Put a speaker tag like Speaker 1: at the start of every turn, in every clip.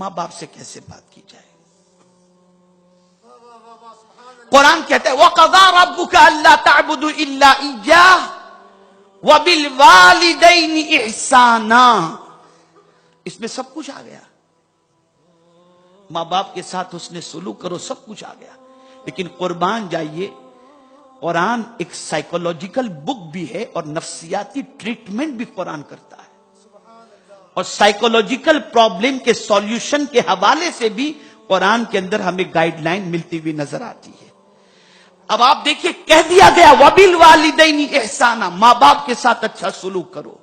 Speaker 1: ماں باپ سے کیسے بات کی جائے؟ قرآن کہتا ہے وَقَضَىٰ رَبُّكَ أَلَّا تَعْبُدُوا إِلَّا إِيَّاهُ وَبِالْوَالِدَيْنِ إِحْسَانًا. اس میں سب کچھ آ گیا. ماں باپ کے ساتھ حسن سلوک کرو، سب کچھ آ گیا. لیکن قربان جائیے، قرآن ایک سائیکولوجیکل بک بھی ہے اور نفسیاتی ٹریٹمنٹ بھی قرآن کرتا ہے، اور سائیکولوجیکل پرابلم کے سولوشن کے حوالے سے بھی قرآن کے اندر ہمیں گائیڈ لائن ملتی ہوئی نظر آتی ہے. اب آپ دیکھیے، کہہ دیا گیا وَبِالْوَالِدَيْنِ إِحْسَانًا، ماں باپ کے ساتھ اچھا سلوک کرو.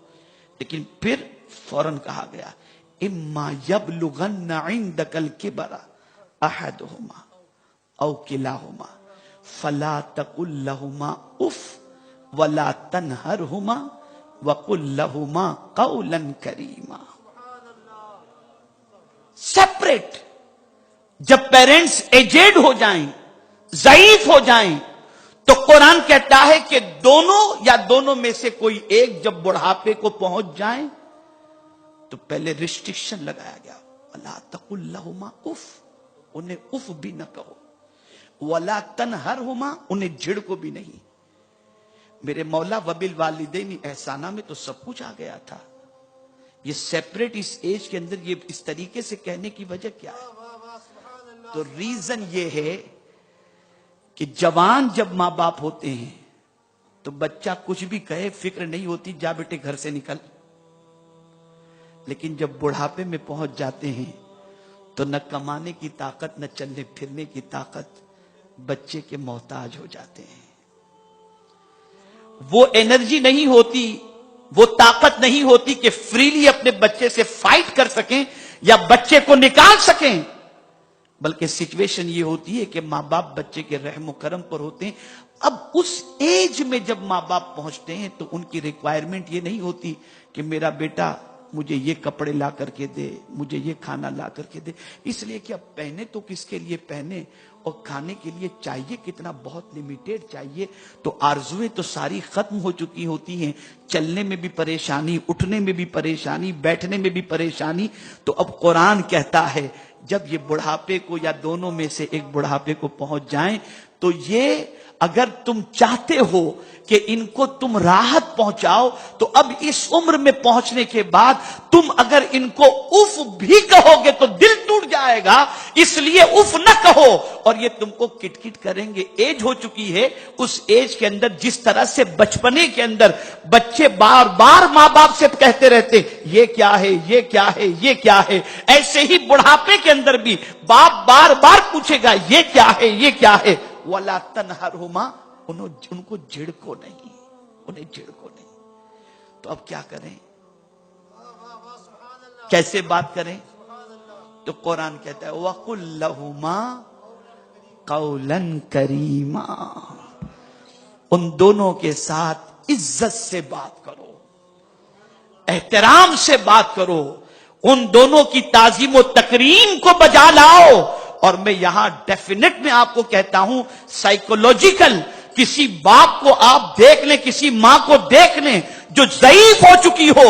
Speaker 1: لیکن پھر فوراً کہا گیا اِمَّا يَبْلُغَنَّ عِنْدَكَ الْكِبَرَ أَحَدُهُمَا أَوْ كِلَاهُمَا فَلَا تَقُلْ لَهُمَا أُفٍّ وَلَا تَنْهَرْهُمَا وَقُلْ لَهُمَا قَوْلًا كَرِيمًا. سیپریٹ. جب پیرنٹس ایجڈ ہو جائیں، ضعیف ہو جائیں، تو قرآن کہتا ہے کہ دونوں یا دونوں میں سے کوئی ایک جب بڑھاپے کو پہنچ جائیں تو پہلے ریسٹرکشن لگایا گیا، وَلَا تَقُلْ لَهُمَا اُفٍّ، انہیں اف بھی نہ کہو، وَلَا تَنْهَرْهُمَا، انہیں جھڑکو بھی نہیں. میرے مولا وَبِالْوَالِدَيْنِ احسانہ میں تو سب کچھ آ گیا تھا. یہ سیپریٹ اس ایج کے اندر یہ اس طریقے سے کہنے کی وجہ کیا ہے؟ تو ریزن یہ ہے کہ جوان جب ماں باپ ہوتے ہیں تو بچہ کچھ بھی کہے فکر نہیں ہوتی، جا بیٹے گھر سے نکل. لیکن جب بڑھاپے میں پہنچ جاتے ہیں تو نہ کمانے کی طاقت، نہ چلنے پھرنے کی طاقت، بچے کے محتاج ہو جاتے ہیں. وہ انرجی نہیں ہوتی، وہ طاقت نہیں ہوتی کہ فریلی اپنے بچے سے فائٹ کر سکیں یا بچے کو نکال سکیں. بلکہ سچویشن یہ ہوتی ہے کہ ماں باپ بچے کے رحم و کرم پر ہوتے ہیں. اب اس ایج میں جب ماں باپ پہنچتے ہیں تو ان کی ریکوائرمنٹ یہ نہیں ہوتی کہ میرا بیٹا مجھے یہ کپڑے لا کر کے دے، مجھے یہ کھانا لا کر کے دے. اس لیے کہ اب پہنے تو کس کے لیے پہنے، اور کھانے کے لیے چاہیے کتنا، بہت لیمیٹیڈ چاہیے. تو آرزویں تو ساری ختم ہو چکی ہوتی ہیں. چلنے میں بھی پریشانی، اٹھنے میں بھی پریشانی، بیٹھنے میں بھی پریشانی. تو اب قرآن کہتا ہے جب یہ بڑھاپے کو یا دونوں میں سے ایک بڑھاپے کو پہنچ جائیں تو یہ اگر تم چاہتے ہو کہ ان کو تم راحت پہنچاؤ تو اب اس عمر میں پہنچنے کے بعد تم اگر ان کو اف بھی کہو گے تو دل ٹوٹ جائے گا. اس لیے اف نہ کہو، اور یہ تم کو کٹ کٹ کریں گے. ایج ہو چکی ہے. اس ایج کے اندر جس طرح سے بچپنے کے اندر بچے بار بار ماں باپ سے کہتے رہتے یہ کیا ہے، یہ کیا ہے، یہ کیا ہے، ایسے ہی بڑھاپے کے اندر بھی باپ بار بار پوچھے گا یہ کیا ہے، یہ کیا ہے. وَلَا تَنْهَرْهُمَا، ان کو جھڑکو نہیں، انہیں جھڑکو نہیں. تو اب کیا کریں، کیسے بات کریں؟ تو قرآن کہتا ہے وَقُلْ لَهُمَا قَوْلًا كَرِيمًا، ان دونوں کے ساتھ عزت سے بات کرو، احترام سے بات کرو، ان دونوں کی تعظیم و تکریم کو بجا لاؤ. اور میں یہاں ڈیفینیٹ میں آپ کو کہتا ہوں سائیکولوجیکل، کسی باپ کو آپ دیکھ لیں، کسی ماں کو دیکھ لیں جو ضعیف ہو چکی ہو،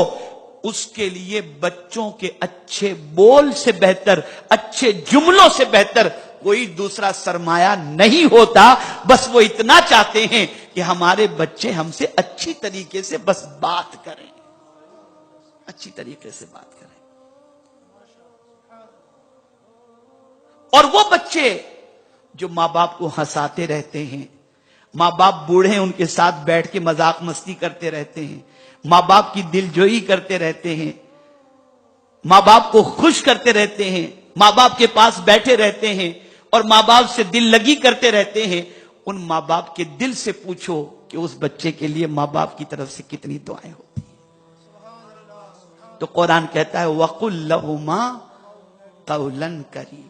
Speaker 1: اس کے لیے بچوں کے اچھے بول سے بہتر، اچھے جملوں سے بہتر کوئی دوسرا سرمایہ نہیں ہوتا. بس وہ اتنا چاہتے ہیں کہ ہمارے بچے ہم سے اچھی طریقے سے بس بات کریں، اچھی طریقے سے بات کریں. اور وہ بچے جو ماں باپ کو ہنساتے رہتے ہیں، ماں باپ بوڑھے ان کے ساتھ بیٹھ کے مذاق مستی کرتے رہتے ہیں، ماں باپ کی دلجوئی کرتے رہتے ہیں، ماں باپ کو خوش کرتے رہتے ہیں، ماں باپ کے پاس بیٹھے رہتے ہیں اور ماں باپ سے دل لگی کرتے رہتے ہیں، ان ماں باپ کے دل سے پوچھو کہ اس بچے کے لیے ماں باپ کی طرف سے کتنی دعائیں ہوتی ہیں. تو قرآن کہتا ہے وَقُلْ لَهُمَا قَوْلًا كَرِيمًا.